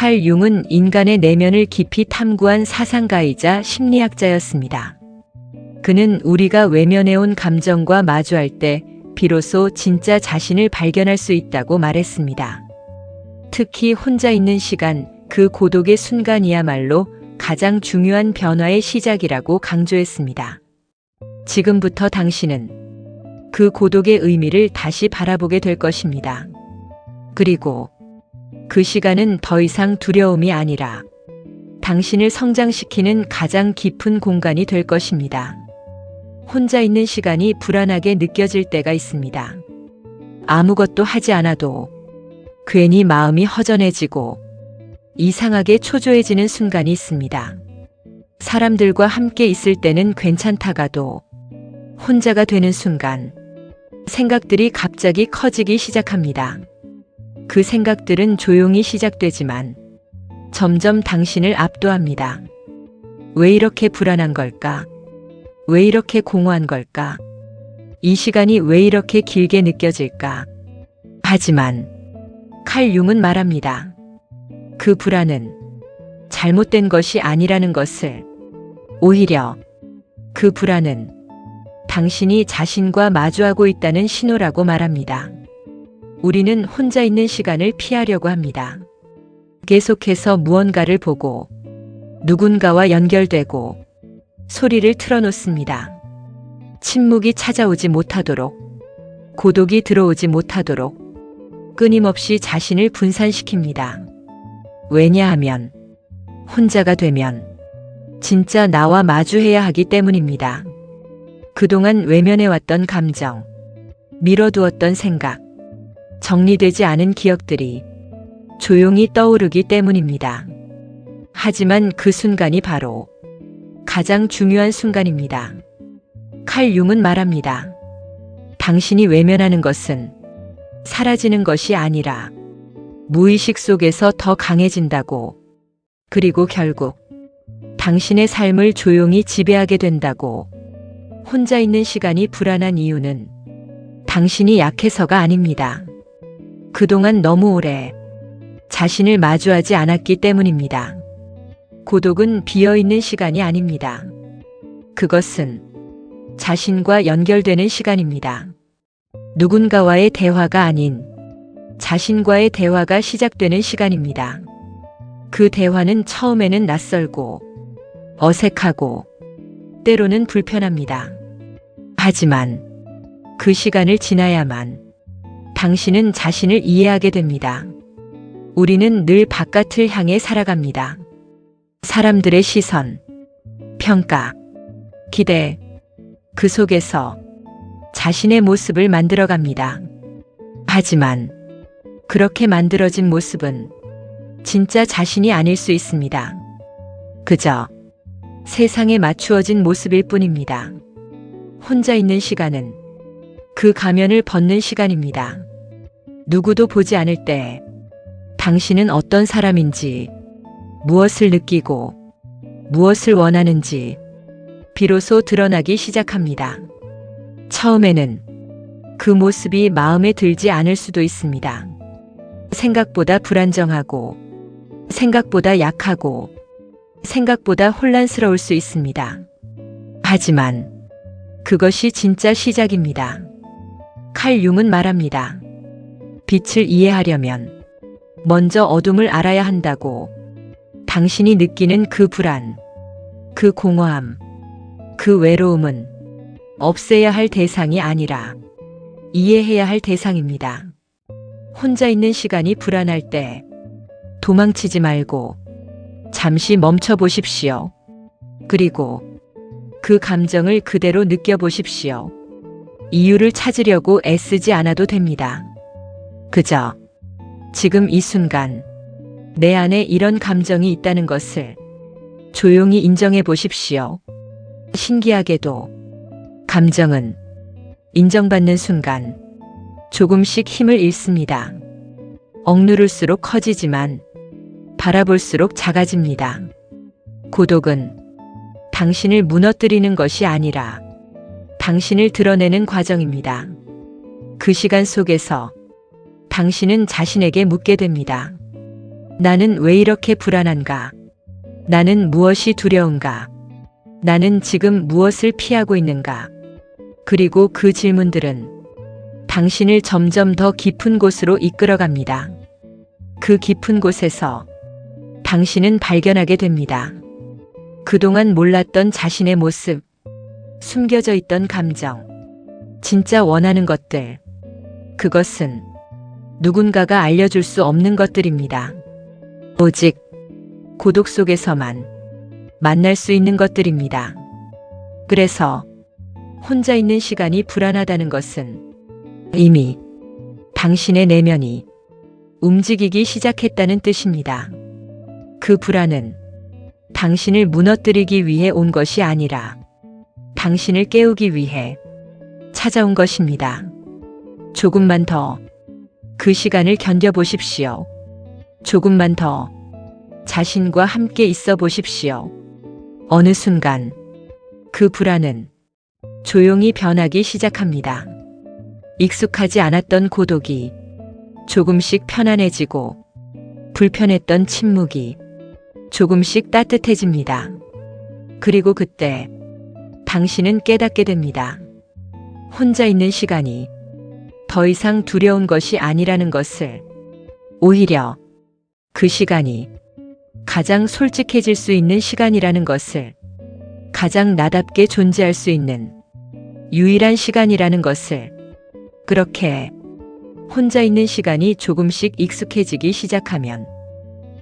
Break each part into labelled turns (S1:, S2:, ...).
S1: 칼 융은 인간의 내면을 깊이 탐구한 사상가이자 심리학자였습니다. 그는 우리가 외면해온 감정과 마주할 때 비로소 진짜 자신을 발견할 수 있다고 말했습니다. 특히 혼자 있는 시간, 그 고독의 순간이야말로 가장 중요한 변화의 시작이라고 강조했습니다. 지금부터 당신은 그 고독의 의미를 다시 바라보게 될 것입니다. 그리고 그 시간은 더 이상 두려움이 아니라 당신을 성장시키는 가장 깊은 공간이 될 것입니다. 혼자 있는 시간이 불안하게 느껴질 때가 있습니다. 아무것도 하지 않아도 괜히 마음이 허전해지고 이상하게 초조해지는 순간이 있습니다. 사람들과 함께 있을 때는 괜찮다가도 혼자가 되는 순간 생각들이 갑자기 커지기 시작합니다. 그 생각들은 조용히 시작되지만 점점 당신을 압도합니다. 왜 이렇게 불안한 걸까? 왜 이렇게 공허한 걸까? 이 시간이 왜 이렇게 길게 느껴질까? 하지만 칼 융은 말합니다. 그 불안은 잘못된 것이 아니라는 것을, 오히려 그 불안은 당신이 자신과 마주하고 있다는 신호라고 말합니다. 우리는 혼자 있는 시간을 피하려고 합니다. 계속해서 무언가를 보고 누군가와 연결되고 소리를 틀어놓습니다. 침묵이 찾아오지 못하도록, 고독이 들어오지 못하도록 끊임없이 자신을 분산시킵니다. 왜냐하면 혼자가 되면 진짜 나와 마주해야 하기 때문입니다. 그동안 외면해왔던 감정, 미뤄두었던 생각, 정리되지 않은 기억들이 조용히 떠오르기 때문입니다. 하지만 그 순간이 바로 가장 중요한 순간입니다. 칼 융은 말합니다. 당신이 외면하는 것은 사라지는 것이 아니라 무의식 속에서 더 강해진다고, 그리고 결국 당신의 삶을 조용히 지배하게 된다고. 혼자 있는 시간이 불안한 이유는 당신이 약해서가 아닙니다. 그동안 너무 오래 자신을 마주하지 않았기 때문입니다. 고독은 비어있는 시간이 아닙니다. 그것은 자신과 연결되는 시간입니다. 누군가와의 대화가 아닌 자신과의 대화가 시작되는 시간입니다. 그 대화는 처음에는 낯설고 어색하고 때로는 불편합니다. 하지만 그 시간을 지나야만 당신은 자신을 이해하게 됩니다. 우리는 늘 바깥을 향해 살아갑니다. 사람들의 시선, 평가, 기대, 그 속에서 자신의 모습을 만들어갑니다. 하지만 그렇게 만들어진 모습은 진짜 자신이 아닐 수 있습니다. 그저 세상에 맞추어진 모습일 뿐입니다. 혼자 있는 시간은 그 가면을 벗는 시간입니다. 누구도 보지 않을 때 당신은 어떤 사람인지, 무엇을 느끼고 무엇을 원하는지 비로소 드러나기 시작합니다. 처음에는 그 모습이 마음에 들지 않을 수도 있습니다. 생각보다 불안정하고, 생각보다 약하고, 생각보다 혼란스러울 수 있습니다. 하지만 그것이 진짜 시작입니다. 칼 융은 말합니다. 빛을 이해하려면 먼저 어둠을 알아야 한다고. 당신이 느끼는 그 불안, 그 공허함, 그 외로움은 없애야 할 대상이 아니라 이해해야 할 대상입니다. 혼자 있는 시간이 불안할 때 도망치지 말고 잠시 멈춰 보십시오. 그리고 그 감정을 그대로 느껴보십시오. 이유를 찾으려고 애쓰지 않아도 됩니다. 그저 지금 이 순간 내 안에 이런 감정이 있다는 것을 조용히 인정해 보십시오. 신기하게도 감정은 인정받는 순간 조금씩 힘을 잃습니다. 억누를수록 커지지만 바라볼수록 작아집니다. 고독은 당신을 무너뜨리는 것이 아니라 당신을 드러내는 과정입니다. 그 시간 속에서 당신은 자신에게 묻게 됩니다. 나는 왜 이렇게 불안한가? 나는 무엇이 두려운가? 나는 지금 무엇을 피하고 있는가? 그리고 그 질문들은 당신을 점점 더 깊은 곳으로 이끌어갑니다. 그 깊은 곳에서 당신은 발견하게 됩니다. 그동안 몰랐던 자신의 모습, 숨겨져 있던 감정, 진짜 원하는 것들. 그것은 누군가가 알려줄 수 없는 것들입니다. 오직 고독 속에서만 만날 수 있는 것들입니다. 그래서 혼자 있는 시간이 불안하다는 것은 이미 당신의 내면이 움직이기 시작했다는 뜻입니다. 그 불안은 당신을 무너뜨리기 위해 온 것이 아니라 당신을 깨우기 위해 찾아온 것입니다. 조금만 더 그 시간을 견뎌보십시오. 조금만 더 자신과 함께 있어 보십시오. 어느 순간 그 불안은 조용히 변하기 시작합니다. 익숙하지 않았던 고독이 조금씩 편안해지고 불편했던 침묵이 조금씩 따뜻해집니다. 그리고 그때 당신은 깨닫게 됩니다. 혼자 있는 시간이 더 이상 두려운 것이 아니라는 것을. 오히려 그 시간이 가장 솔직해질 수 있는 시간이라는 것을. 가장 나답게 존재할 수 있는 유일한 시간이라는 것을. 그렇게 혼자 있는 시간이 조금씩 익숙해지기 시작하면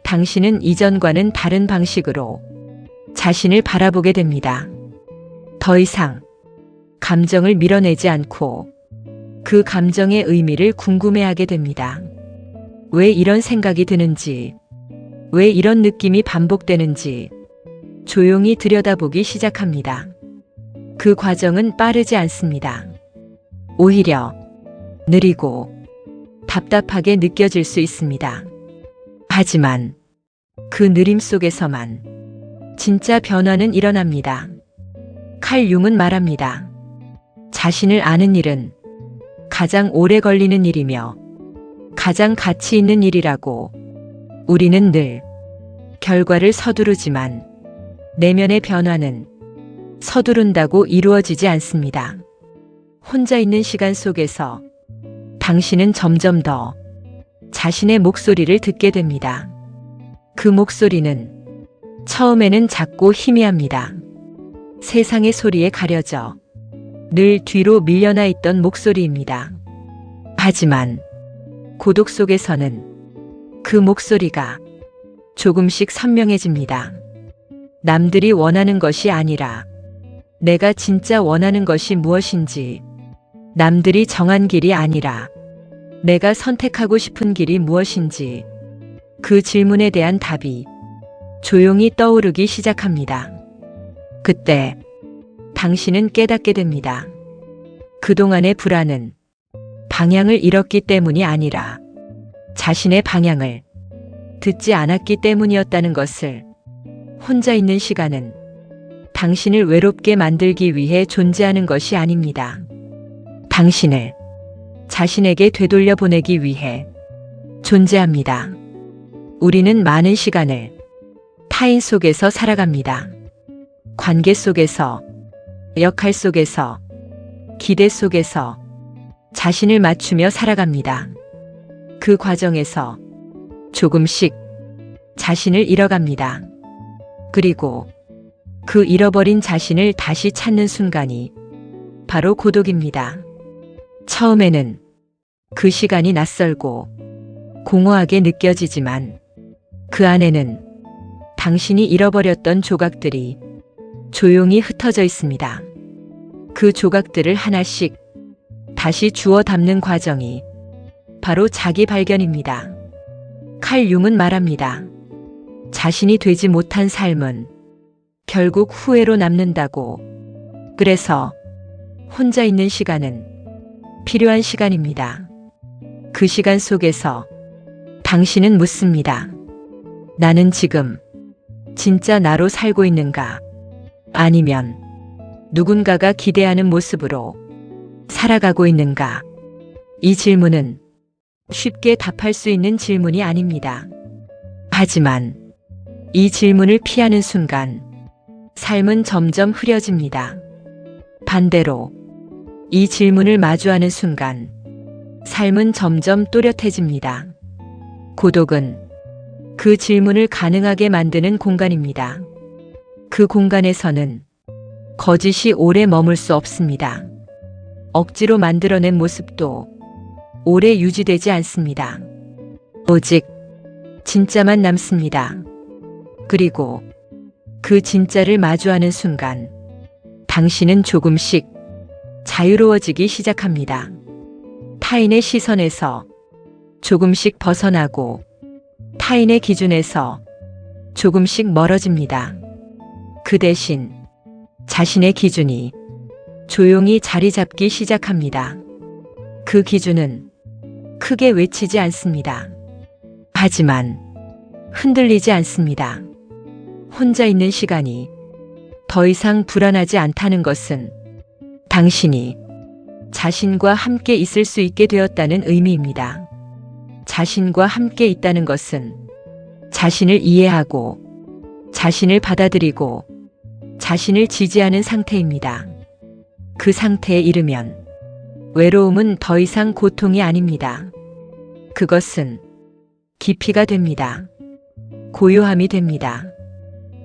S1: 당신은 이전과는 다른 방식으로 자신을 바라보게 됩니다. 더 이상 감정을 밀어내지 않고 그 감정의 의미를 궁금해하게 됩니다. 왜 이런 생각이 드는지, 왜 이런 느낌이 반복되는지 조용히 들여다보기 시작합니다. 그 과정은 빠르지 않습니다. 오히려 느리고 답답하게 느껴질 수 있습니다. 하지만 그 느림 속에서만 진짜 변화는 일어납니다. 칼 융은 말합니다. 자신을 아는 일은 가장 오래 걸리는 일이며 가장 가치 있는 일이라고. 우리는 늘 결과를 서두르지만 내면의 변화는 서두른다고 이루어지지 않습니다. 혼자 있는 시간 속에서 당신은 점점 더 자신의 목소리를 듣게 됩니다. 그 목소리는 처음에는 작고 희미합니다. 세상의 소리에 가려져 늘 뒤로 밀려나 있던 목소리입니다. 하지만 고독 속에서는 그 목소리가 조금씩 선명해집니다. 남들이 원하는 것이 아니라 내가 진짜 원하는 것이 무엇인지, 남들이 정한 길이 아니라 내가 선택하고 싶은 길이 무엇인지, 그 질문에 대한 답이 조용히 떠오르기 시작합니다. 그때 당신은 깨닫게 됩니다. 그동안의 불안은 방향을 잃었기 때문이 아니라 자신의 방향을 듣지 않았기 때문이었다는 것을. 혼자 있는 시간은 당신을 외롭게 만들기 위해 존재하는 것이 아닙니다. 당신을 자신에게 되돌려 보내기 위해 존재합니다. 우리는 많은 시간을 타인 속에서 살아갑니다. 관계 속에서, 역할 속에서, 기대 속에서 자신을 맞추며 살아갑니다. 그 과정에서 조금씩 자신을 잃어갑니다. 그리고 그 잃어버린 자신을 다시 찾는 순간이 바로 고독입니다. 처음에는 그 시간이 낯설고 공허하게 느껴지지만 그 안에는 당신이 잃어버렸던 조각들이 조용히 흩어져 있습니다. 그 조각들을 하나씩 다시 주워 담는 과정이 바로 자기 발견입니다. 칼 융은 말합니다. 자신이 되지 못한 삶은 결국 후회로 남는다고. 그래서 혼자 있는 시간은 필요한 시간입니다. 그 시간 속에서 당신은 묻습니다. 나는 지금 진짜 나로 살고 있는가? 아니면 누군가가 기대하는 모습으로 살아가고 있는가? 이 질문은 쉽게 답할 수 있는 질문이 아닙니다. 하지만 이 질문을 피하는 순간 삶은 점점 흐려집니다. 반대로 이 질문을 마주하는 순간 삶은 점점 또렷해집니다. 고독은 그 질문을 가능하게 만드는 공간입니다. 그 공간에서는 거짓이 오래 머물 수 없습니다. 억지로 만들어낸 모습도 오래 유지되지 않습니다. 오직 진짜만 남습니다. 그리고 그 진짜를 마주하는 순간 당신은 조금씩 자유로워지기 시작합니다. 타인의 시선에서 조금씩 벗어나고 타인의 기준에서 조금씩 멀어집니다. 그 대신 자신의 기준이 조용히 자리 잡기 시작합니다. 그 기준은 크게 외치지 않습니다. 하지만 흔들리지 않습니다. 혼자 있는 시간이 더 이상 불안하지 않다는 것은 당신이 자신과 함께 있을 수 있게 되었다는 의미입니다. 자신과 함께 있다는 것은 자신을 이해하고 자신을 받아들이고 자신을 지지하는 상태입니다. 그 상태에 이르면 외로움은 더 이상 고통이 아닙니다. 그것은 깊이가 됩니다. 고요함이 됩니다.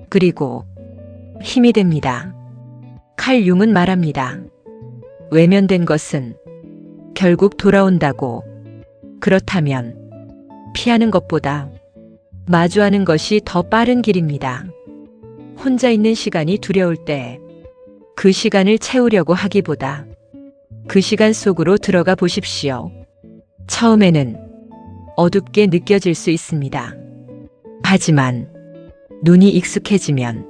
S1: 그리고 힘이 됩니다. 칼 융은 말합니다. 외면된 것은 결국 돌아온다고. 그렇다면 피하는 것보다 마주하는 것이 더 빠른 길입니다. 혼자 있는 시간이 두려울 때 그 시간을 채우려고 하기보다 그 시간 속으로 들어가 보십시오. 처음에는 어둡게 느껴질 수 있습니다. 하지만 눈이 익숙해지면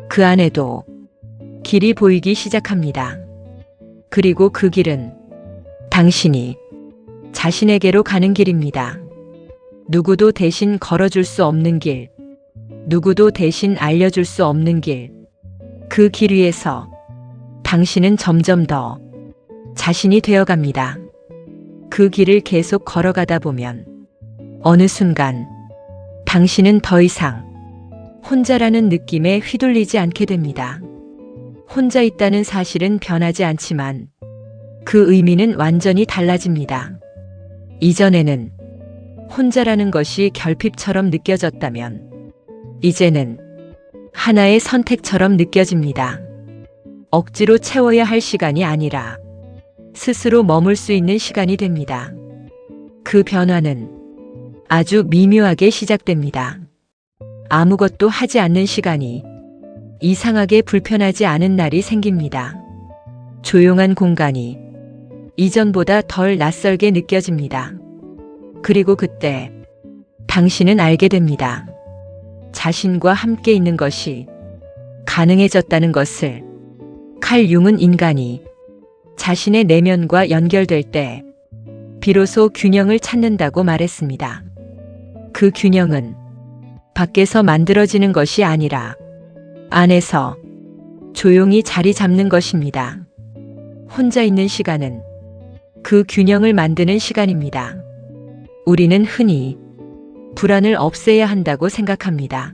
S1: 그 안에도 길이 보이기 시작합니다. 그리고 그 길은 당신이 자신에게로 가는 길입니다. 누구도 대신 걸어줄 수 없는 길, 누구도 대신 알려줄 수 없는 길. 그 길 위에서 당신은 점점 더 자신이 되어갑니다. 그 길을 계속 걸어가다 보면 어느 순간 당신은 더 이상 혼자라는 느낌에 휘둘리지 않게 됩니다. 혼자 있다는 사실은 변하지 않지만 그 의미는 완전히 달라집니다. 이전에는 혼자라는 것이 결핍처럼 느껴졌다면 이제는 하나의 선택처럼 느껴집니다. 억지로 채워야 할 시간이 아니라 스스로 머물 수 있는 시간이 됩니다. 그 변화는 아주 미묘하게 시작됩니다. 아무것도 하지 않는 시간이 이상하게 불편하지 않은 날이 생깁니다. 조용한 공간이 이전보다 덜 낯설게 느껴집니다. 그리고 그때 당신은 알게 됩니다. 자신과 함께 있는 것이 가능해졌다는 것을. 칼 융은 인간이 자신의 내면과 연결될 때 비로소 균형을 찾는다고 말했습니다. 그 균형은 밖에서 만들어지는 것이 아니라 안에서 조용히 자리 잡는 것입니다. 혼자 있는 시간은 그 균형을 만드는 시간입니다. 우리는 흔히 불안을 없애야 한다고 생각합니다.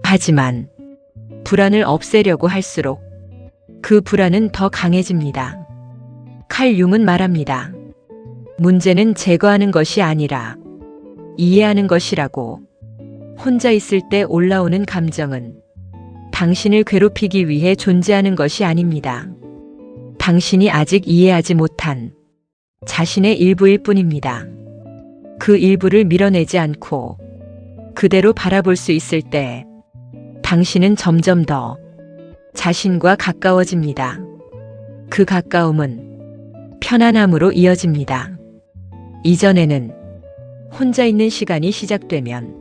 S1: 하지만 불안을 없애려고 할수록 그 불안은 더 강해집니다. 칼 융은 말합니다. 문제는 제거하는 것이 아니라 이해하는 것이라고. 혼자 있을 때 올라오는 감정은 당신을 괴롭히기 위해 존재하는 것이 아닙니다. 당신이 아직 이해하지 못한 자신의 일부일 뿐입니다. 그 일부를 밀어내지 않고 그대로 바라볼 수 있을 때 당신은 점점 더 자신과 가까워집니다. 그 가까움은 편안함으로 이어집니다. 이전에는 혼자 있는 시간이 시작되면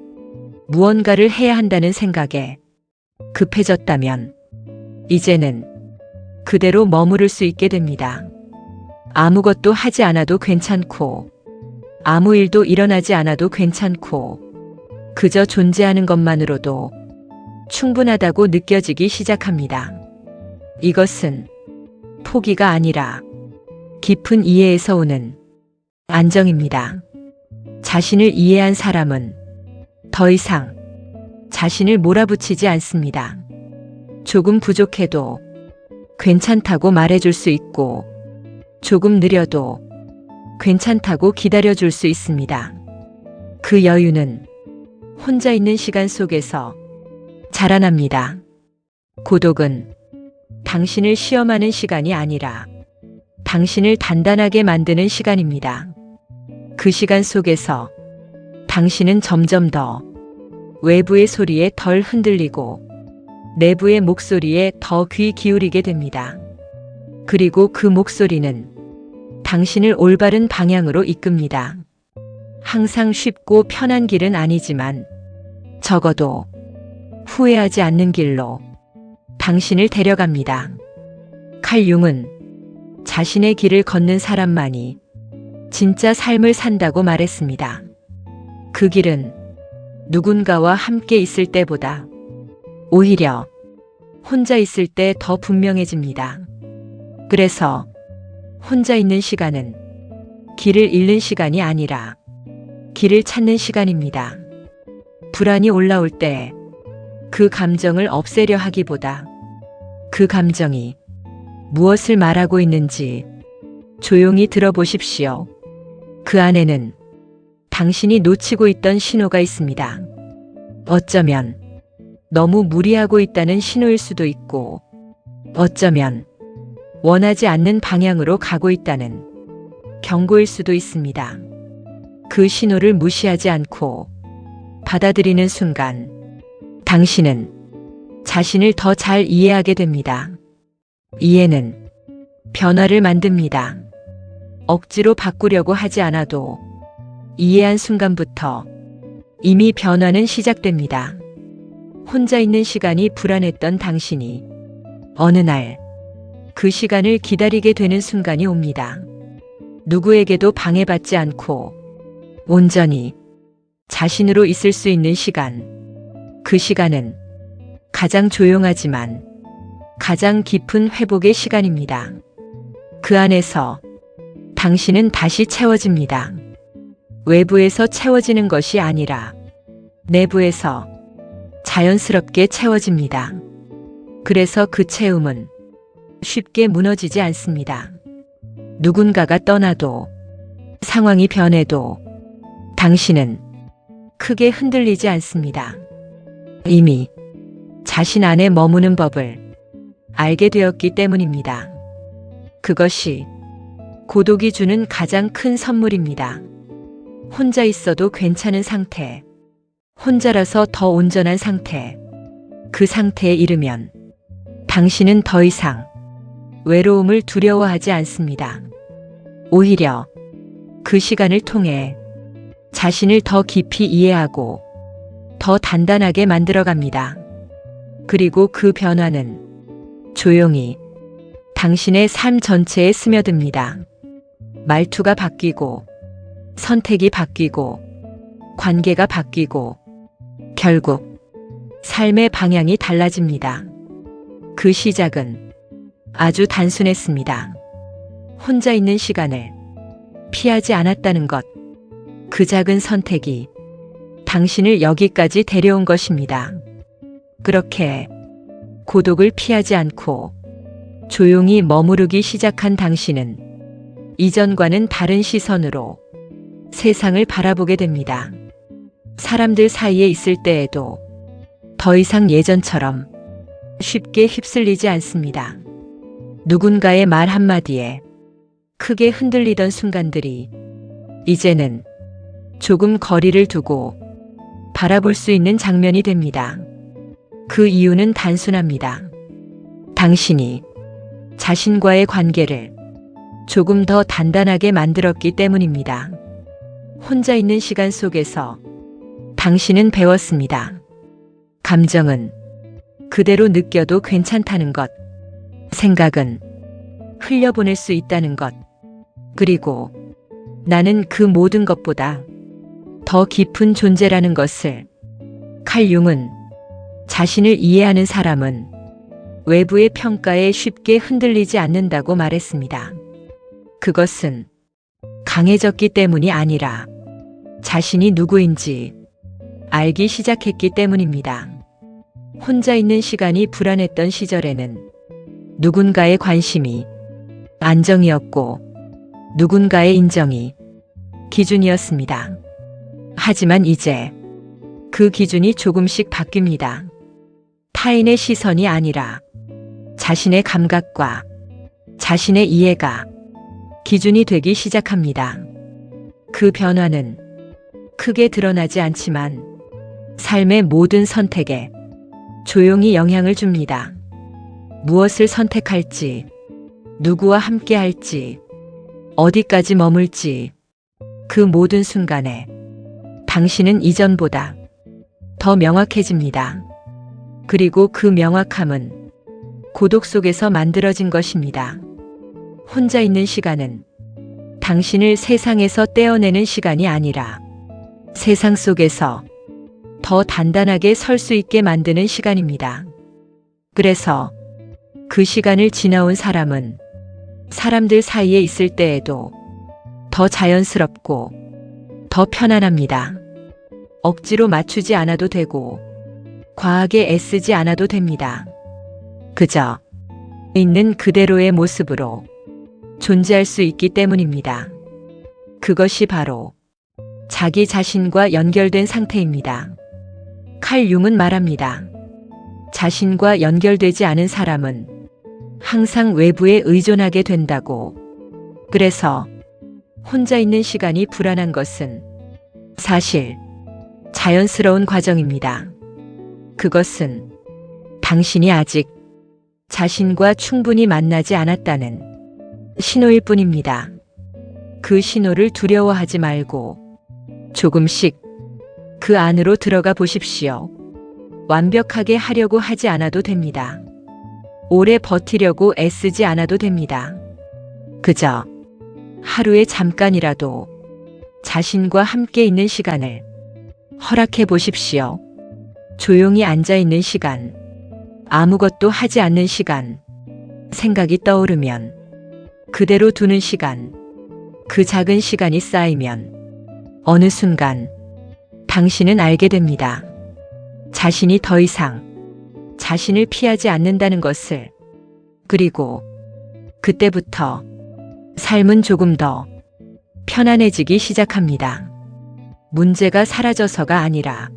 S1: 무언가를 해야 한다는 생각에 급해졌다면 이제는 그대로 머무를 수 있게 됩니다. 아무것도 하지 않아도 괜찮고 아무 일도 일어나지 않아도 괜찮고 그저 존재하는 것만으로도 충분하다고 느껴지기 시작합니다. 이것은 포기가 아니라 깊은 이해에서 오는 안정입니다. 자신을 이해한 사람은 더 이상 자신을 몰아붙이지 않습니다. 조금 부족해도 괜찮다고 말해줄 수 있고, 조금 느려도 괜찮다고 기다려줄 수 있습니다. 그 여유는 혼자 있는 시간 속에서 자라납니다. 고독은 당신을 시험하는 시간이 아니라 당신을 단단하게 만드는 시간입니다. 그 시간 속에서 당신은 점점 더 외부의 소리에 덜 흔들리고 내부의 목소리에 더 귀 기울이게 됩니다. 그리고 그 목소리는 당신을 올바른 방향으로 이끕니다. 항상 쉽고 편한 길은 아니지만 적어도 후회하지 않는 길로 당신을 데려갑니다. 칼 융은 자신의 길을 걷는 사람만이 진짜 삶을 산다고 말했습니다. 그 길은 누군가와 함께 있을 때보다 오히려 혼자 있을 때 더 분명해집니다. 그래서 혼자 있는 시간은 길을 잃는 시간이 아니라 길을 찾는 시간입니다. 불안이 올라올 때 그 감정을 없애려 하기보다 그 감정이 무엇을 말하고 있는지 조용히 들어보십시오. 그 안에는 당신이 놓치고 있던 신호가 있습니다. 어쩌면 너무 무리하고 있다는 신호일 수도 있고, 어쩌면 원하지 않는 방향으로 가고 있다는 경고일 수도 있습니다. 그 신호를 무시하지 않고 받아들이는 순간 당신은 자신을 더 잘 이해하게 됩니다. 이해는 변화를 만듭니다. 억지로 바꾸려고 하지 않아도 이해한 순간부터 이미 변화는 시작됩니다. 혼자 있는 시간이 불안했던 당신이 어느 날 그 시간을 기다리게 되는 순간이 옵니다. 누구에게도 방해받지 않고 온전히 자신으로 있을 수 있는 시간. 그 시간은 가장 조용하지만 가장 깊은 회복의 시간입니다. 그 안에서 당신은 다시 채워집니다. 외부에서 채워지는 것이 아니라 내부에서 자연스럽게 채워집니다. 그래서 그 채움은 쉽게 무너지지 않습니다. 누군가가 떠나도 상황이 변해도 당신은 크게 흔들리지 않습니다. 이미 자신 안에 머무는 법을 알게 되었기 때문입니다. 그것이 고독이 주는 가장 큰 선물입니다. 혼자 있어도 괜찮은 상태, 혼자라서 더 온전한 상태, 그 상태에 이르면 당신은 더 이상 외로움을 두려워하지 않습니다. 오히려 그 시간을 통해 자신을 더 깊이 이해하고 더 단단하게 만들어갑니다. 그리고 그 변화는 조용히 당신의 삶 전체에 스며듭니다. 말투가 바뀌고, 선택이 바뀌고, 관계가 바뀌고, 결국 삶의 방향이 달라집니다. 그 시작은 아주 단순했습니다. 혼자 있는 시간을 피하지 않았다는 것, 그 작은 선택이 당신을 여기까지 데려온 것입니다. 그렇게 고독을 피하지 않고 조용히 머무르기 시작한 당신은 이전과는 다른 시선으로 세상을 바라보게 됩니다. 사람들 사이에 있을 때에도 더 이상 예전처럼 쉽게 휩쓸리지 않습니다. 누군가의 말 한마디에 크게 흔들리던 순간들이 이제는 조금 거리를 두고 바라볼 수 있는 장면이 됩니다. 그 이유는 단순합니다. 당신이 자신과의 관계를 조금 더 단단하게 만들었기 때문입니다. 혼자 있는 시간 속에서 당신은 배웠습니다. 감정은 그대로 느껴도 괜찮다는 것, 생각은 흘려보낼 수 있다는 것, 그리고 나는 그 모든 것보다 더 깊은 존재라는 것을. 칼 융은 자신을 이해하는 사람은 외부의 평가에 쉽게 흔들리지 않는다고 말했습니다. 그것은 강해졌기 때문이 아니라 자신이 누구인지 알기 시작했기 때문입니다. 혼자 있는 시간이 불안했던 시절에는 누군가의 관심이 안정이었고 누군가의 인정이 기준이었습니다. 하지만 이제 그 기준이 조금씩 바뀝니다. 타인의 시선이 아니라 자신의 감각과 자신의 이해가 기준이 되기 시작합니다. 그 변화는 크게 드러나지 않지만 삶의 모든 선택에 조용히 영향을 줍니다. 무엇을 선택할지, 누구와 함께 할지, 어디까지 머물지, 그 모든 순간에 당신은 이전보다 더 명확해집니다. 그리고 그 명확함은 고독 속에서 만들어진 것입니다. 혼자 있는 시간은 당신을 세상에서 떼어내는 시간이 아니라 세상 속에서 더 단단하게 설 수 있게 만드는 시간입니다. 그래서 그 시간을 지나온 사람은 사람들 사이에 있을 때에도 더 자연스럽고 더 편안합니다. 억지로 맞추지 않아도 되고 과하게 애쓰지 않아도 됩니다. 그저 있는 그대로의 모습으로 존재할 수 있기 때문입니다. 그것이 바로 자기 자신과 연결된 상태입니다. 칼 융은 말합니다. 자신과 연결되지 않은 사람은 항상 외부에 의존하게 된다고. 그래서 혼자 있는 시간이 불안한 것은 사실 자연스러운 과정입니다. 그것은 당신이 아직 자신과 충분히 만나지 않았다는 신호일 뿐입니다. 그 신호를 두려워하지 말고 조금씩 그 안으로 들어가 보십시오. 완벽하게 하려고 하지 않아도 됩니다. 오래 버티려고 애쓰지 않아도 됩니다. 그저 하루에 잠깐이라도 자신과 함께 있는 시간을 허락해 보십시오. 조용히 앉아 있는 시간, 아무것도 하지 않는 시간, 생각이 떠오르면 그대로 두는 시간, 그 작은 시간이 쌓이면 어느 순간 당신은 알게 됩니다. 자신이 더 이상 자신을 피하지 않는다는 것을. 그리고 그때부터 삶은 조금 더 편안해지기 시작합니다. 문제가 사라져서가 아니라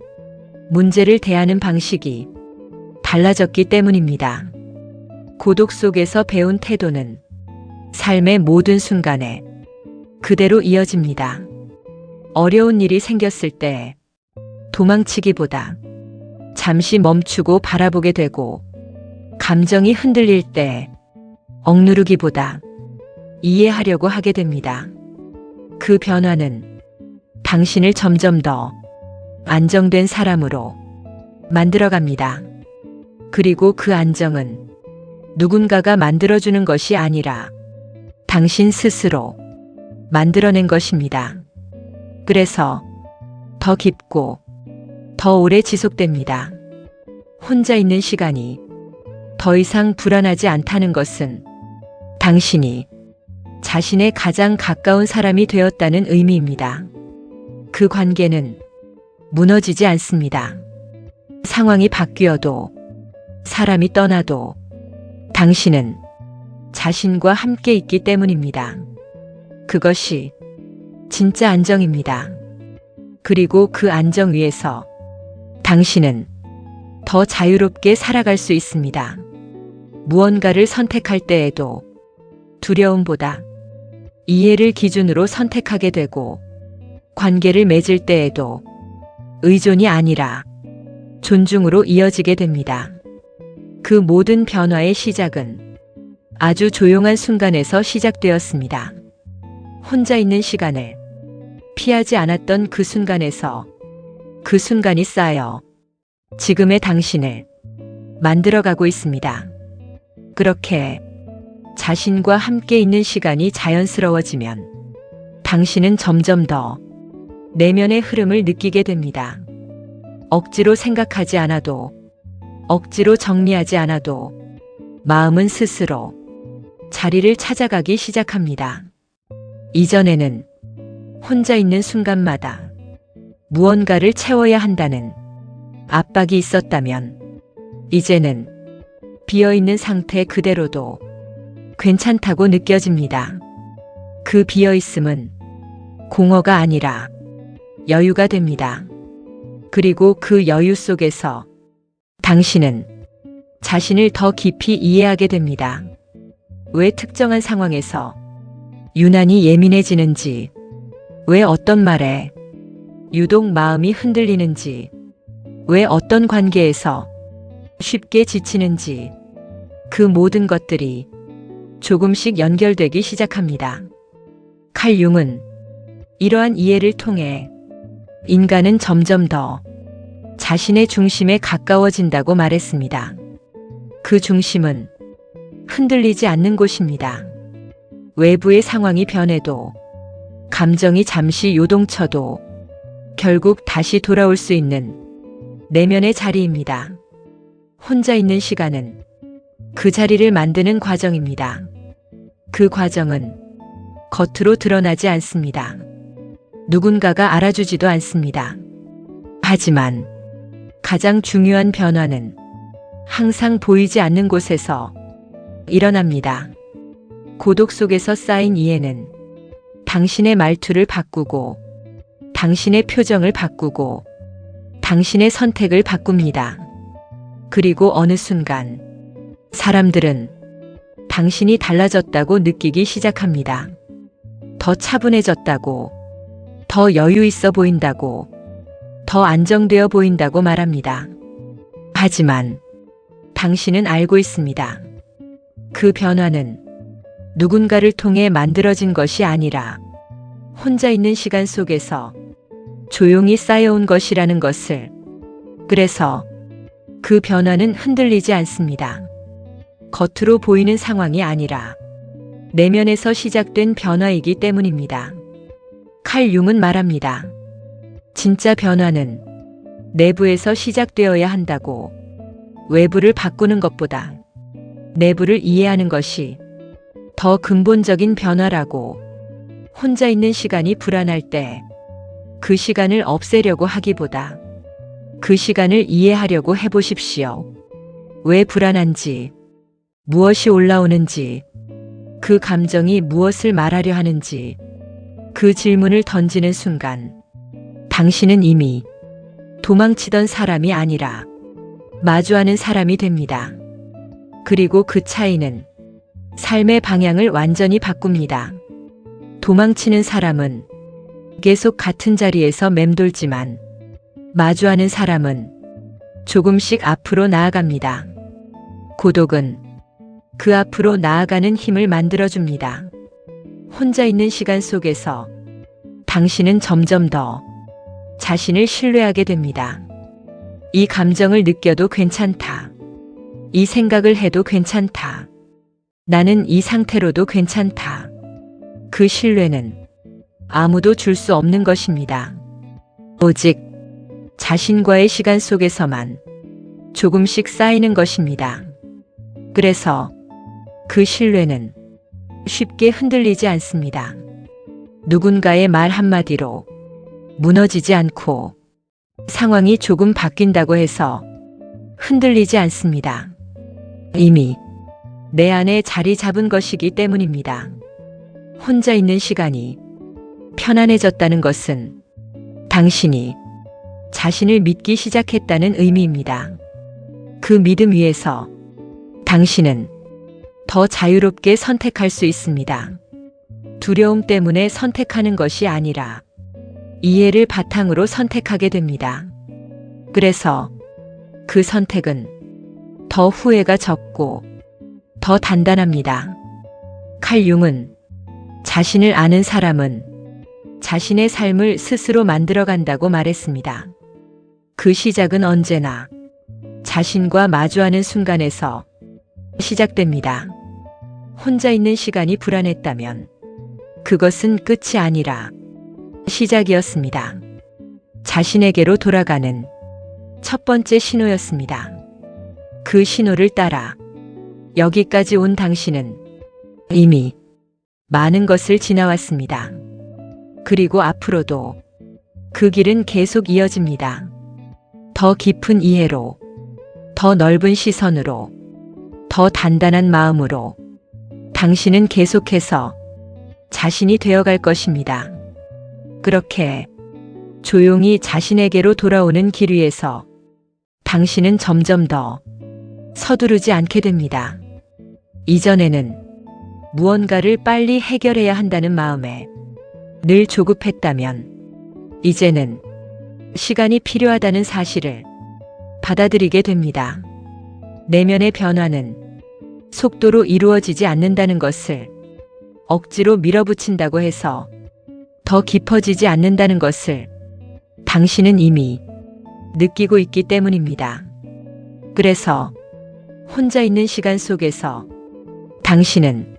S1: 문제를 대하는 방식이 달라졌기 때문입니다. 고독 속에서 배운 태도는 삶의 모든 순간에 그대로 이어집니다. 어려운 일이 생겼을 때 도망치기보다 잠시 멈추고 바라보게 되고, 감정이 흔들릴 때 억누르기보다 이해하려고 하게 됩니다. 그 변화는 당신을 점점 더 안정된 사람으로 만들어갑니다. 그리고 그 안정은 누군가가 만들어주는 것이 아니라 당신 스스로 만들어낸 것입니다. 그래서 더 깊고 더 오래 지속됩니다. 혼자 있는 시간이 더 이상 불안하지 않다는 것은 당신이 자신의 가장 가까운 사람이 되었다는 의미입니다. 그 관계는 무너지지 않습니다. 상황이 바뀌어도, 사람이 떠나도 당신은 자신과 함께 있기 때문입니다. 그것이 진짜 안정입니다. 그리고 그 안정 위에서 당신은 더 자유롭게 살아갈 수 있습니다. 무언가를 선택할 때에도 두려움보다 이해를 기준으로 선택하게 되고, 관계를 맺을 때에도 의존이 아니라 존중으로 이어지게 됩니다. 그 모든 변화의 시작은 아주 조용한 순간에서 시작되었습니다. 혼자 있는 시간을 피하지 않았던 그 순간에서, 그 순간이 쌓여 지금의 당신을 만들어가고 있습니다. 그렇게 자신과 함께 있는 시간이 자연스러워지면 당신은 점점 더 내면의 흐름을 느끼게 됩니다. 억지로 생각하지 않아도, 억지로 정리하지 않아도 마음은 스스로 자리를 찾아가기 시작합니다. 이전에는 혼자 있는 순간마다 무언가를 채워야 한다는 압박이 있었다면 이제는 비어있는 상태 그대로도 괜찮다고 느껴집니다. 그 비어있음은 공허가 아니라 여유가 됩니다. 그리고 그 여유 속에서 당신은 자신을 더 깊이 이해하게 됩니다. 왜 특정한 상황에서 유난히 예민해지는지, 왜 어떤 말에 유독 마음이 흔들리는지, 왜 어떤 관계에서 쉽게 지치는지, 그 모든 것들이 조금씩 연결되기 시작합니다. 칼 융은 이러한 이해를 통해 인간은 점점 더 자신의 중심에 가까워진다고 말했습니다. 그 중심은 흔들리지 않는 곳입니다. 외부의 상황이 변해도, 감정이 잠시 요동쳐도 결국 다시 돌아올 수 있는 내면의 자리입니다. 혼자 있는 시간은 그 자리를 만드는 과정입니다. 그 과정은 겉으로 드러나지 않습니다. 누군가가 알아주지도 않습니다. 하지만 가장 중요한 변화는 항상 보이지 않는 곳에서 일어납니다. 고독 속에서 쌓인 이해는 당신의 말투를 바꾸고, 당신의 표정을 바꾸고, 당신의 선택을 바꿉니다. 그리고 어느 순간 사람들은 당신이 달라졌다고 느끼기 시작합니다. 더 차분해졌다고, 더 여유 있어 보인다고, 더 안정되어 보인다고 말합니다. 하지만 당신은 알고 있습니다. 그 변화는 누군가를 통해 만들어진 것이 아니라 혼자 있는 시간 속에서 조용히 쌓여온 것이라는 것을. 그래서 그 변화는 흔들리지 않습니다. 겉으로 보이는 상황이 아니라 내면에서 시작된 변화이기 때문입니다. 칼 융은 말합니다. 진짜 변화는 내부에서 시작되어야 한다고. 외부를 바꾸는 것보다 내부를 이해하는 것이 더 근본적인 변화라고. 혼자 있는 시간이 불안할 때 그 시간을 없애려고 하기보다 그 시간을 이해하려고 해보십시오. 왜 불안한지, 무엇이 올라오는지, 그 감정이 무엇을 말하려 하는지, 그 질문을 던지는 순간 당신은 이미 도망치던 사람이 아니라 마주하는 사람이 됩니다. 그리고 그 차이는 삶의 방향을 완전히 바꿉니다. 도망치는 사람은 계속 같은 자리에서 맴돌지만, 마주하는 사람은 조금씩 앞으로 나아갑니다. 고독은 그 앞으로 나아가는 힘을 만들어줍니다. 혼자 있는 시간 속에서 당신은 점점 더 자신을 신뢰하게 됩니다. 이 감정을 느껴도 괜찮다. 이 생각을 해도 괜찮다. 나는 이 상태로도 괜찮다. 그 신뢰는 아무도 줄 수 없는 것입니다. 오직 자신과의 시간 속에서만 조금씩 쌓이는 것입니다. 그래서 그 신뢰는 쉽게 흔들리지 않습니다. 누군가의 말 한마디로 무너지지 않고, 상황이 조금 바뀐다고 해서 흔들리지 않습니다. 이미 내 안에 자리 잡은 것이기 때문입니다. 혼자 있는 시간이 편안해졌다는 것은 당신이 자신을 믿기 시작했다는 의미입니다. 그 믿음 위에서 당신은 더 자유롭게 선택할 수 있습니다. 두려움 때문에 선택하는 것이 아니라 이해를 바탕으로 선택하게 됩니다. 그래서 그 선택은 더 후회가 적고 더 단단합니다. 칼 융은 자신을 아는 사람은 자신의 삶을 스스로 만들어간다고 말했습니다. 그 시작은 언제나 자신과 마주하는 순간에서 시작됩니다. 혼자 있는 시간이 불안했다면 그것은 끝이 아니라 시작이었습니다. 자신에게로 돌아가는 첫 번째 신호였습니다. 그 신호를 따라 여기까지 온 당신은 이미 많은 것을 지나왔습니다. 그리고 앞으로도 그 길은 계속 이어집니다. 더 깊은 이해로, 더 넓은 시선으로, 더 단단한 마음으로 당신은 계속해서 자신이 되어갈 것입니다. 그렇게 조용히 자신에게로 돌아오는 길 위에서 당신은 점점 더 서두르지 않게 됩니다. 이전에는 무언가를 빨리 해결해야 한다는 마음에 늘 조급했다면 이제는 시간이 필요하다는 사실을 받아들이게 됩니다. 내면의 변화는 속도로 이루어지지 않는다는 것을, 억지로 밀어붙인다고 해서 더 깊어지지 않는다는 것을 당신은 이미 느끼고 있기 때문입니다. 그래서 혼자 있는 시간 속에서 당신은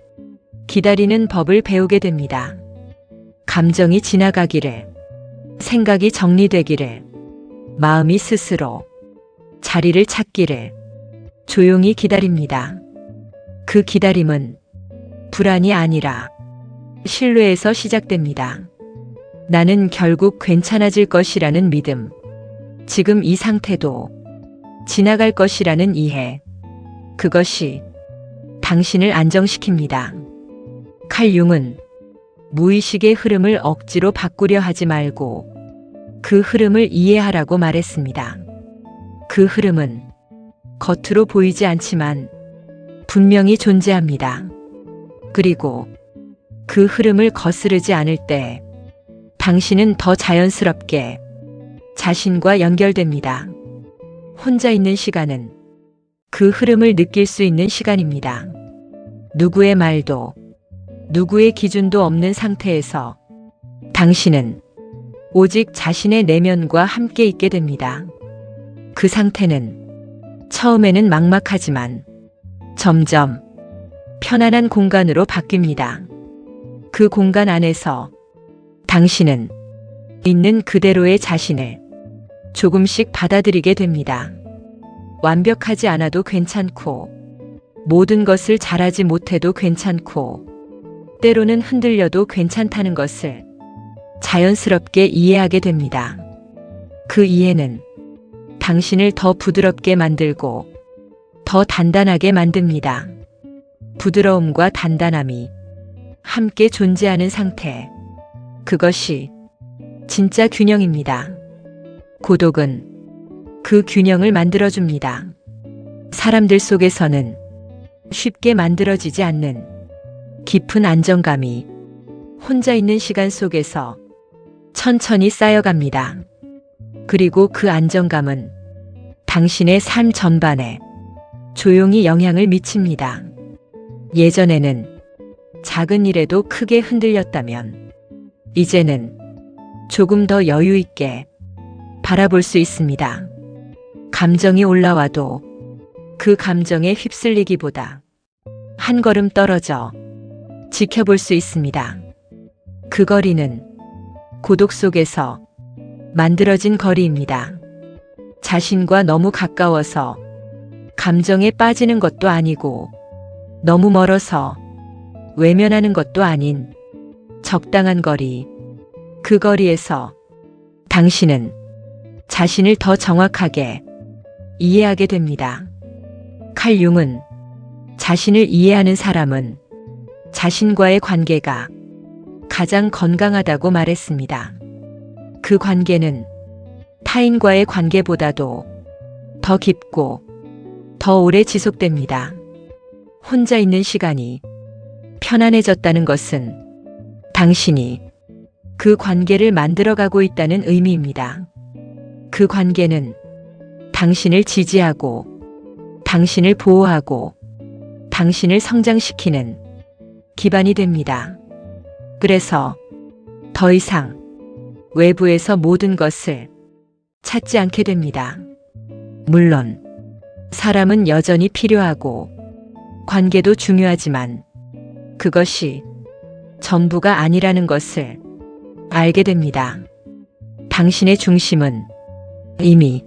S1: 기다리는 법을 배우게 됩니다. 감정이 지나가기를, 생각이 정리되기를, 마음이 스스로 자리를 찾기를 조용히 기다립니다. 그 기다림은 불안이 아니라 신뢰에서 시작됩니다. 나는 결국 괜찮아질 것이라는 믿음, 지금 이 상태도 지나갈 것이라는 이해, 그것이 당신을 안정시킵니다. 칼 융은 무의식의 흐름을 억지로 바꾸려 하지 말고 그 흐름을 이해하라고 말했습니다. 그 흐름은 겉으로 보이지 않지만 분명히 존재합니다. 그리고 그 흐름을 거스르지 않을 때 당신은 더 자연스럽게 자신과 연결됩니다. 혼자 있는 시간은 그 흐름을 느낄 수 있는 시간입니다. 누구의 말도, 누구의 기준도 없는 상태에서 당신은 오직 자신의 내면과 함께 있게 됩니다. 그 상태는 처음에는 막막하지만 점점 편안한 공간으로 바뀝니다. 그 공간 안에서 당신은 있는 그대로의 자신을 조금씩 받아들이게 됩니다. 완벽하지 않아도 괜찮고, 모든 것을 잘하지 못해도 괜찮고, 때로는 흔들려도 괜찮다는 것을 자연스럽게 이해하게 됩니다. 그 이해는 당신을 더 부드럽게 만들고 더 단단하게 만듭니다. 부드러움과 단단함이 함께 존재하는 상태, 그것이 진짜 균형입니다. 고독은 그 균형을 만들어줍니다. 사람들 속에서는 쉽게 만들어지지 않는 깊은 안정감이 혼자 있는 시간 속에서 천천히 쌓여갑니다. 그리고 그 안정감은 당신의 삶 전반에 조용히 영향을 미칩니다. 예전에는 작은 일에도 크게 흔들렸다면 이제는 조금 더 여유 있게 바라볼 수 있습니다. 감정이 올라와도 그 감정에 휩쓸리기보다 한 걸음 떨어져 지켜볼 수 있습니다. 그 거리는 고독 속에서 만들어진 거리입니다. 자신과 너무 가까워서 감정에 빠지는 것도 아니고 너무 멀어서 외면하는 것도 아닌 적당한 거리. 그 거리에서 당신은 자신을 더 정확하게 이해하게 됩니다. 칼 융은 자신을 이해하는 사람은 자신과의 관계가 가장 건강하다고 말했습니다. 그 관계는 타인과의 관계보다도 더 깊고 더 오래 지속됩니다. 혼자 있는 시간이 편안해졌다는 것은 당신이 그 관계를 만들어가고 있다는 의미입니다. 그 관계는 당신을 지지하고 당신을 보호하고 당신을 성장시키는 기반이 됩니다. 그래서 더 이상 외부에서 모든 것을 찾지 않게 됩니다. 물론 사람은 여전히 필요하고 관계도 중요하지만 그것이 전부가 아니라는 것을 알게 됩니다. 당신의 중심은 이미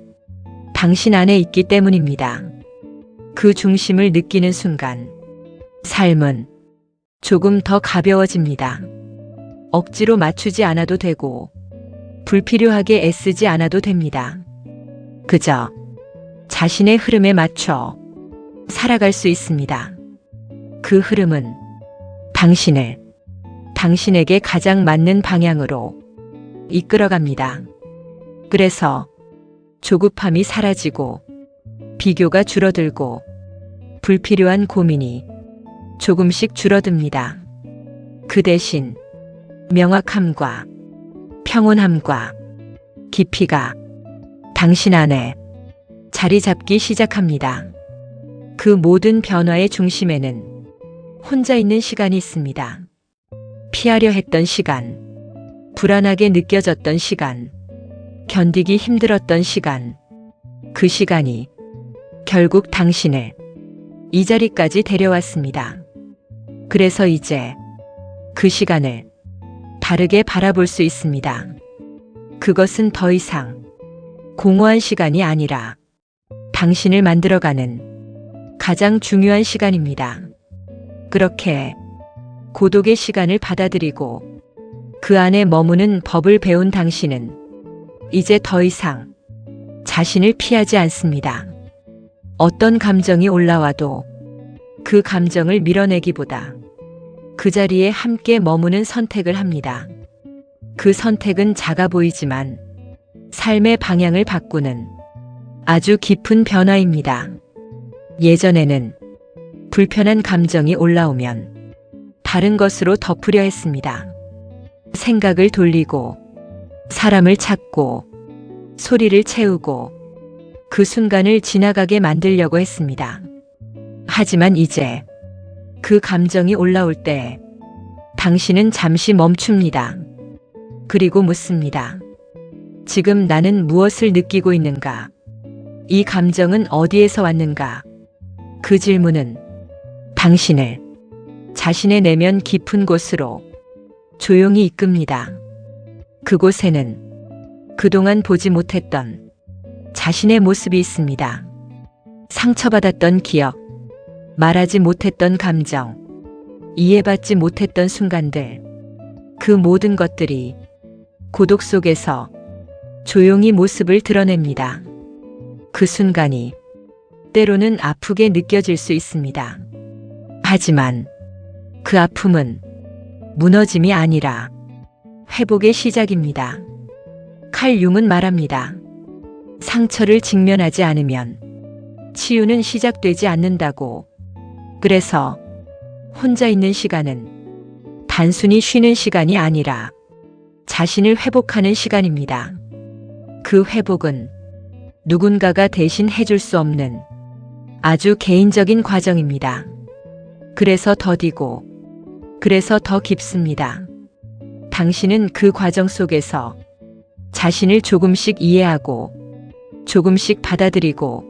S1: 당신 안에 있기 때문입니다. 그 중심을 느끼는 순간 삶은 조금 더 가벼워집니다. 억지로 맞추지 않아도 되고 불필요하게 애쓰지 않아도 됩니다. 그저 자신의 흐름에 맞춰 살아갈 수 있습니다. 그 흐름은 당신에게 가장 맞는 방향으로 이끌어갑니다. 그래서 조급함이 사라지고 비교가 줄어들고 불필요한 고민이 조금씩 줄어듭니다. 그 대신 명확함과 평온함과 깊이가 당신 안에 자리 잡기 시작합니다. 그 모든 변화의 중심에는 혼자 있는 시간이 있습니다. 피하려 했던 시간, 불안하게 느껴졌던 시간, 견디기 힘들었던 시간, 그 시간이 결국 당신을 이 자리까지 데려왔습니다. 그래서 이제 그 시간을 다르게 바라볼 수 있습니다. 그것은 더 이상 공허한 시간이 아니라 당신을 만들어가는 가장 중요한 시간입니다. 그렇게 고독의 시간을 받아들이고 그 안에 머무는 법을 배운 당신은 이제 더 이상 자신을 피하지 않습니다. 어떤 감정이 올라와도 그 감정을 밀어내기보다 그 자리에 함께 머무는 선택을 합니다. 그 선택은 작아 보이지만 삶의 방향을 바꾸는 아주 깊은 변화입니다. 예전에는 불편한 감정이 올라오면 다른 것으로 덮으려 했습니다. 생각을 돌리고 사람을 찾고 소리를 채우고 그 순간을 지나가게 만들려고 했습니다. 하지만 이제 그 감정이 올라올 때 당신은 잠시 멈춥니다. 그리고 묻습니다. 지금 나는 무엇을 느끼고 있는가? 이 감정은 어디에서 왔는가? 그 질문은 당신을 자신의 내면 깊은 곳으로 조용히 이끕니다. 그곳에는 그동안 보지 못했던 자신의 모습이 있습니다. 상처받았던 기억, 말하지 못했던 감정, 이해받지 못했던 순간들, 그 모든 것들이 고독 속에서 조용히 모습을 드러냅니다. 그 순간이 때로는 아프게 느껴질 수 있습니다. 하지만 그 아픔은 무너짐이 아니라 회복의 시작입니다. 칼 융은 말합니다. 상처를 직면하지 않으면 치유는 시작되지 않는다고. 그래서 혼자 있는 시간은 단순히 쉬는 시간이 아니라 자신을 회복하는 시간입니다. 그 회복은 누군가가 대신 해줄 수 없는 아주 개인적인 과정입니다. 그래서 더디고, 그래서 더 깊습니다. 당신은 그 과정 속에서 자신을 조금씩 이해하고, 조금씩 받아들이고,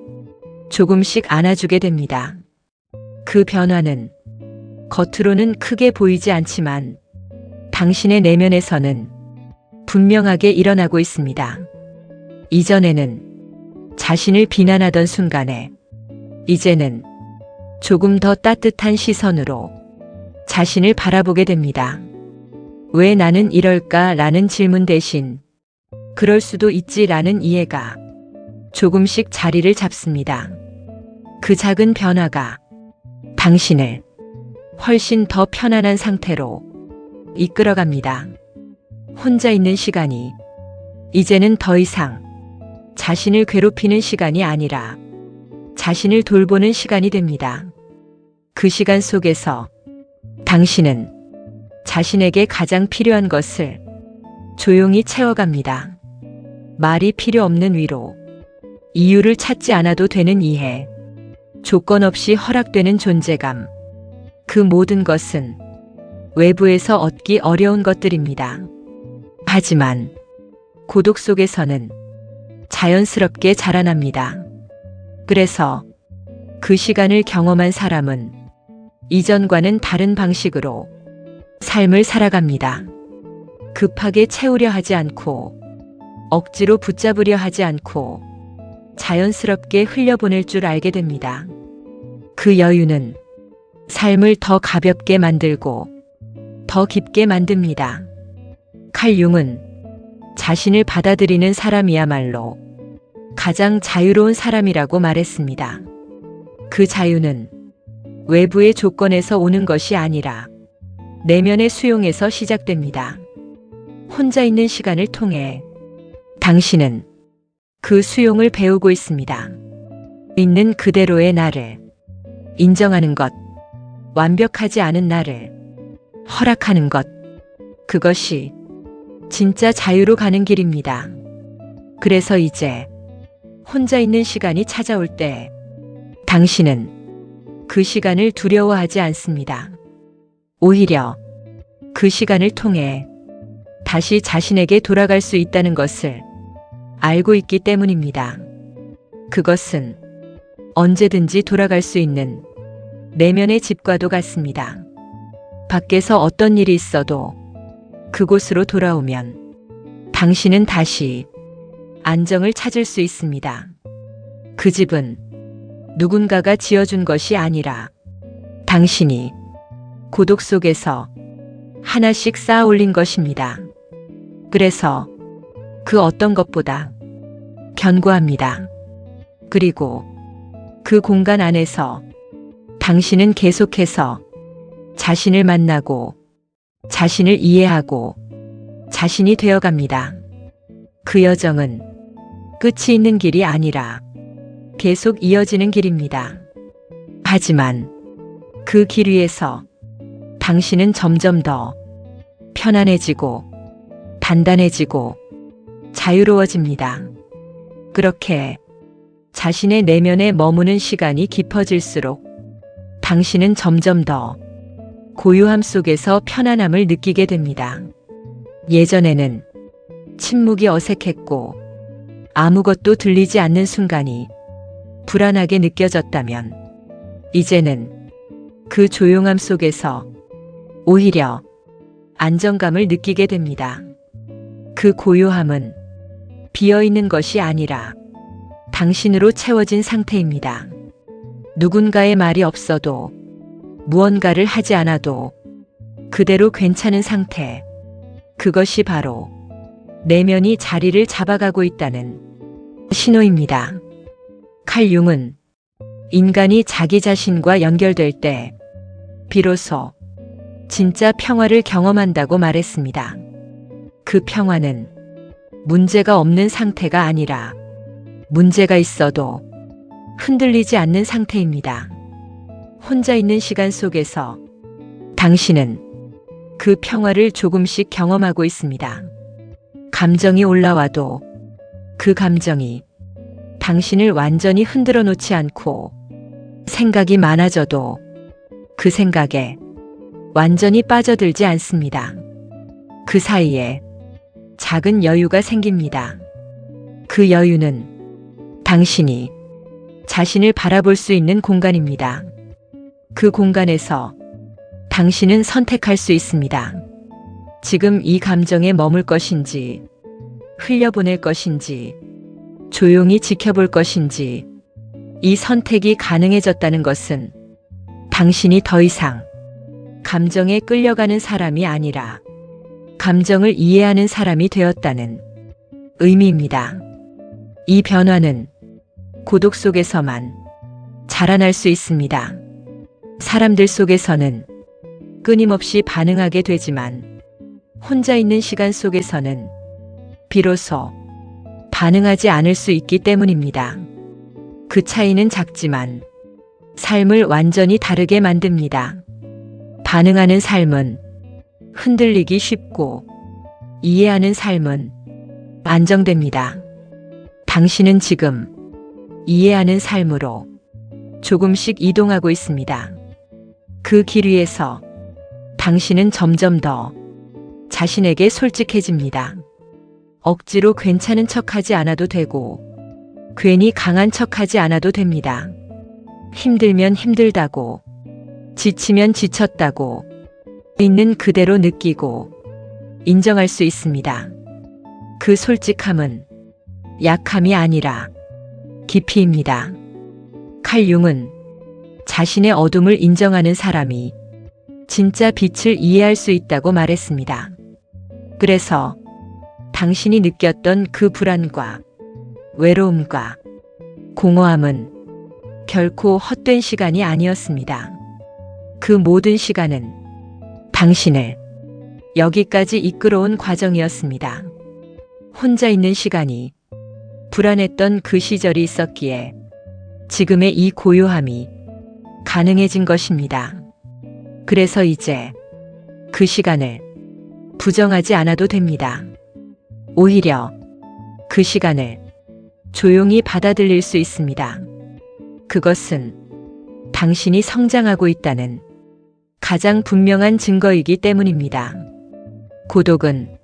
S1: 조금씩 안아주게 됩니다. 그 변화는 겉으로는 크게 보이지 않지만 당신의 내면에서는 분명하게 일어나고 있습니다. 이전에는 자신을 비난하던 순간에 이제는 조금 더 따뜻한 시선으로 자신을 바라보게 됩니다. 왜 나는 이럴까? 라는 질문 대신 그럴 수도 있지 라는 이해가 조금씩 자리를 잡습니다. 그 작은 변화가 당신을 훨씬 더 편안한 상태로 이끌어갑니다. 혼자 있는 시간이 이제는 더 이상 자신을 괴롭히는 시간이 아니라 자신을 돌보는 시간이 됩니다. 그 시간 속에서 당신은 자신에게 가장 필요한 것을 조용히 채워갑니다. 말이 필요 없는 위로, 이유를 찾지 않아도 되는 이해, 조건 없이 허락되는 존재감, 그 모든 것은 외부에서 얻기 어려운 것들입니다. 하지만 고독 속에서는 자연스럽게 자라납니다. 그래서 그 시간을 경험한 사람은 이전과는 다른 방식으로 삶을 살아갑니다. 급하게 채우려 하지 않고, 억지로 붙잡으려 하지 않고, 자연스럽게 흘려보낼 줄 알게 됩니다. 그 여유는 삶을 더 가볍게 만들고 더 깊게 만듭니다. 칼 융은 자신을 받아들이는 사람이야말로 가장 자유로운 사람이라고 말했습니다. 그 자유는 외부의 조건에서 오는 것이 아니라 내면의 수용에서 시작됩니다. 혼자 있는 시간을 통해 당신은 그 수용을 배우고 있습니다. 있는 그대로의 나를 인정하는 것, 완벽하지 않은 나를 허락하는 것, 그것이 진짜 자유로 가는 길입니다. 그래서 이제 혼자 있는 시간이 찾아올 때 당신은 그 시간을 두려워하지 않습니다. 오히려 그 시간을 통해 다시 자신에게 돌아갈 수 있다는 것을 알고 있기 때문입니다. 그것은 언제든지 돌아갈 수 있는 내면의 집과도 같습니다. 밖에서 어떤 일이 있어도 그곳으로 돌아오면 당신은 다시 안정을 찾을 수 있습니다. 그 집은 누군가가 지어준 것이 아니라 당신이 고독 속에서 하나씩 쌓아 올린 것입니다. 그래서 그 어떤 것보다 견고합니다. 그리고 그 공간 안에서 당신은 계속해서 자신을 만나고 자신을 이해하고 자신이 되어갑니다. 그 여정은 끝이 있는 길이 아니라 계속 이어지는 길입니다. 하지만 그 길 위에서 당신은 점점 더 편안해지고 단단해지고 자유로워집니다. 그렇게 자신의 내면에 머무는 시간이 깊어질수록 당신은 점점 더 고요함 속에서 편안함을 느끼게 됩니다. 예전에는 침묵이 어색했고 아무것도 들리지 않는 순간이 불안하게 느껴졌다면 이제는 그 조용함 속에서 오히려 안정감을 느끼게 됩니다. 그 고요함은 비어있는 것이 아니라 당신으로 채워진 상태입니다. 누군가의 말이 없어도 무언가를 하지 않아도 그대로 괜찮은 상태. 그것이 바로 내면이 자리를 잡아가고 있다는 신호입니다. 칼 융은 인간이 자기 자신과 연결될 때 비로소 진짜 평화를 경험한다고 말했습니다. 그 평화는 문제가 없는 상태가 아니라 문제가 있어도 흔들리지 않는 상태입니다. 혼자 있는 시간 속에서 당신은 그 평화를 조금씩 경험하고 있습니다. 감정이 올라와도 그 감정이 당신을 완전히 흔들어 놓지 않고 생각이 많아져도 그 생각에 완전히 빠져들지 않습니다. 그 사이에 작은 여유가 생깁니다. 그 여유는 당신이 자신을 바라볼 수 있는 공간입니다. 그 공간에서 당신은 선택할 수 있습니다. 지금 이 감정에 머물 것인지, 흘려보낼 것인지, 조용히 지켜볼 것인지, 이 선택이 가능해졌다는 것은 당신이 더 이상 감정에 끌려가는 사람이 아니라 감정을 이해하는 사람이 되었다는 의미입니다. 이 변화는 고독 속에서만 자라날 수 있습니다. 사람들 속에서는 끊임없이 반응하게 되지만 혼자 있는 시간 속에서는 비로소 반응하지 않을 수 있기 때문입니다. 그 차이는 작지만 삶을 완전히 다르게 만듭니다. 반응하는 삶은 흔들리기 쉽고 이해하는 삶은 안정됩니다. 당신은 지금 이해하는 삶으로 조금씩 이동하고 있습니다. 그 길 위에서 당신은 점점 더 자신에게 솔직해집니다. 억지로 괜찮은 척하지 않아도 되고 괜히 강한 척하지 않아도 됩니다. 힘들면 힘들다고, 지치면 지쳤다고 있는 그대로 느끼고 인정할 수 있습니다. 그 솔직함은 약함이 아니라 깊이입니다. 칼 융은 자신의 어둠을 인정하는 사람이 진짜 빛을 이해할 수 있다고 말했습니다. 그래서 당신이 느꼈던 그 불안과 외로움과 공허함은 결코 헛된 시간이 아니었습니다. 그 모든 시간은 당신을 여기까지 이끌어온 과정이었습니다. 혼자 있는 시간이 불안했던 그 시절이 있었기에 지금의 이 고요함이 가능해진 것입니다. 그래서 이제 그 시간을 부정하지 않아도 됩니다. 오히려 그 시간을 조용히 받아들일 수 있습니다. 그것은 당신이 성장하고 있다는 가장 분명한 증거이기 때문입니다. 고독은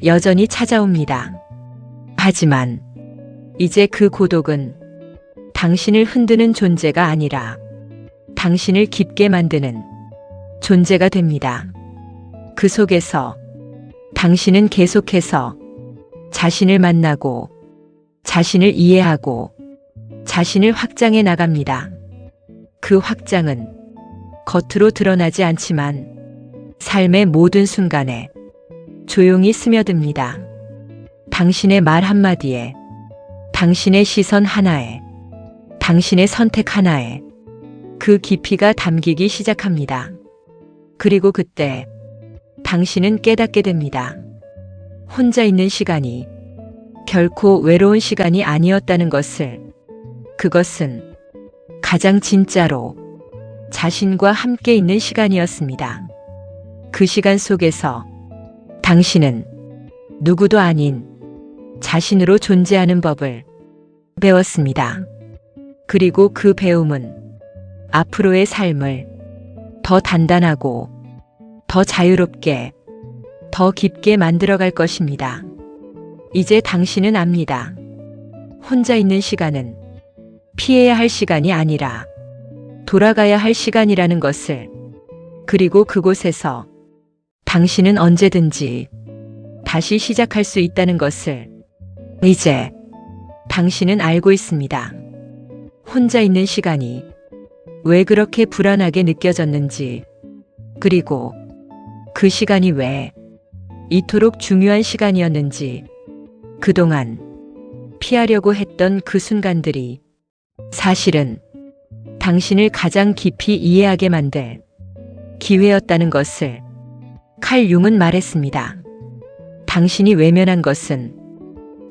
S1: 여전히 찾아옵니다. 하지만 이제 그 고독은 당신을 흔드는 존재가 아니라 당신을 깊게 만드는 존재가 됩니다. 그 속에서 당신은 계속해서 자신을 만나고 자신을 이해하고 자신을 확장해 나갑니다. 그 확장은 겉으로 드러나지 않지만 삶의 모든 순간에 조용히 스며듭니다. 당신의 말 한마디에, 당신의 시선 하나에, 당신의 선택 하나에 그 깊이가 담기기 시작합니다. 그리고 그때 당신은 깨닫게 됩니다. 혼자 있는 시간이 결코 외로운 시간이 아니었다는 것을. 그것은 가장 진짜로 자신과 함께 있는 시간이었습니다. 그 시간 속에서 당신은 누구도 아닌 자신으로 존재하는 법을 배웠습니다. 그리고 그 배움은 앞으로의 삶을 더 단단하고 더 자유롭게 더 깊게 만들어갈 것입니다. 이제 당신은 압니다. 혼자 있는 시간은 피해야 할 시간이 아니라 돌아가야 할 시간이라는 것을. 그리고 그곳에서 당신은 언제든지 다시 시작할 수 있다는 것을 이제 당신은 알고 있습니다. 혼자 있는 시간이 왜 그렇게 불안하게 느껴졌는지, 그리고 그 시간이 왜 이토록 중요한 시간이었는지, 그동안 피하려고 했던 그 순간들이 사실은 당신을 가장 깊이 이해하게 만들 기회였다는 것을. 칼 융은 말했습니다. 당신이 외면한 것은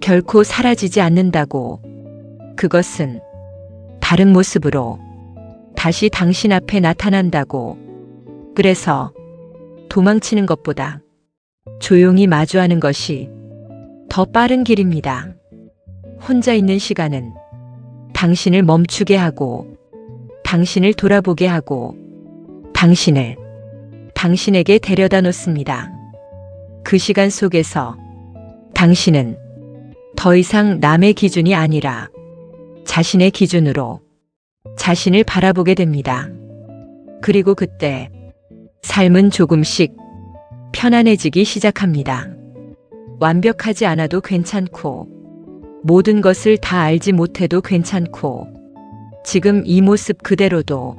S1: 결코 사라지지 않는다고. 그것은 다른 모습으로 다시 당신 앞에 나타난다고. 그래서 도망치는 것보다 조용히 마주하는 것이 더 빠른 길입니다. 혼자 있는 시간은 당신을 멈추게 하고, 당신을 돌아보게 하고, 당신을 당신에게 데려다 놓습니다. 그 시간 속에서 당신은 더 이상 남의 기준이 아니라 자신의 기준으로 자신을 바라보게 됩니다. 그리고 그때 삶은 조금씩 편안해지기 시작합니다. 완벽하지 않아도 괜찮고, 모든 것을 다 알지 못해도 괜찮고, 지금 이 모습 그대로도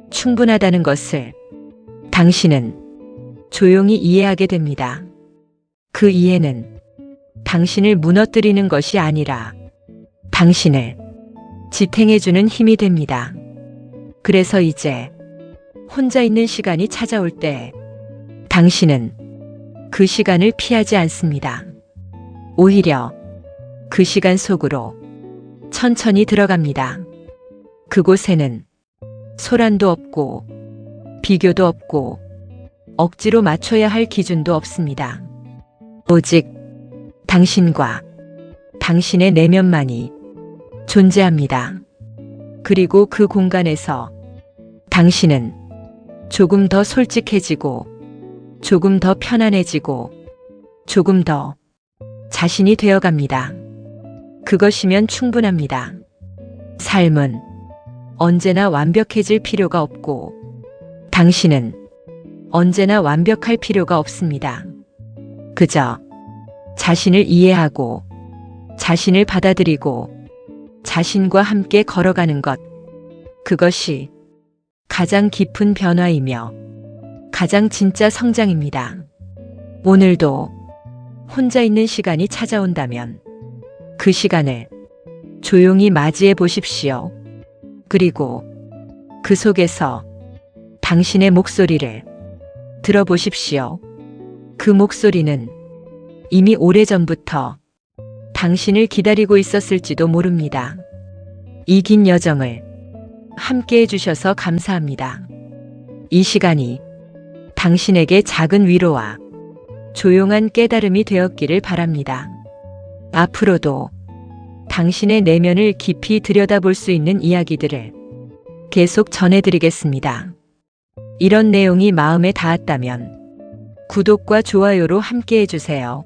S1: 충분하다는 것을 당신은 조용히 이해하게 됩니다. 그 이해는 당신을 무너뜨리는 것이 아니라 당신을 지탱해주는 힘이 됩니다. 그래서 이제 혼자 있는 시간이 찾아올 때 당신은 그 시간을 피하지 않습니다. 오히려 그 시간 속으로 천천히 들어갑니다. 그곳에는 소란도 없고 비교도 없고 억지로 맞춰야 할 기준도 없습니다. 오직 당신과 당신의 내면만이 존재합니다. 그리고 그 공간에서 당신은 조금 더 솔직해지고, 조금 더 편안해지고, 조금 더 자신이 되어갑니다. 그것이면 충분합니다. 삶은 언제나 완벽해질 필요가 없고, 당신은 언제나 완벽할 필요가 없습니다. 그저 자신을 이해하고, 자신을 받아들이고, 자신과 함께 걸어가는 것. 그것이 가장 깊은 변화이며 가장 진짜 성장입니다. 오늘도 혼자 있는 시간이 찾아온다면 그 시간을 조용히 맞이해 보십시오. 그리고 그 속에서 당신의 목소리를 들어보십시오. 그 목소리는 이미 오래전부터 당신을 기다리고 있었을지도 모릅니다. 이 긴 여정을 함께 해주셔서 감사합니다. 이 시간이 당신에게 작은 위로와 조용한 깨달음이 되었기를 바랍니다. 앞으로도 당신의 내면을 깊이 들여다볼 수 있는 이야기들을 계속 전해드리겠습니다. 이런 내용이 마음에 닿았다면 구독과 좋아요로 함께 해주세요.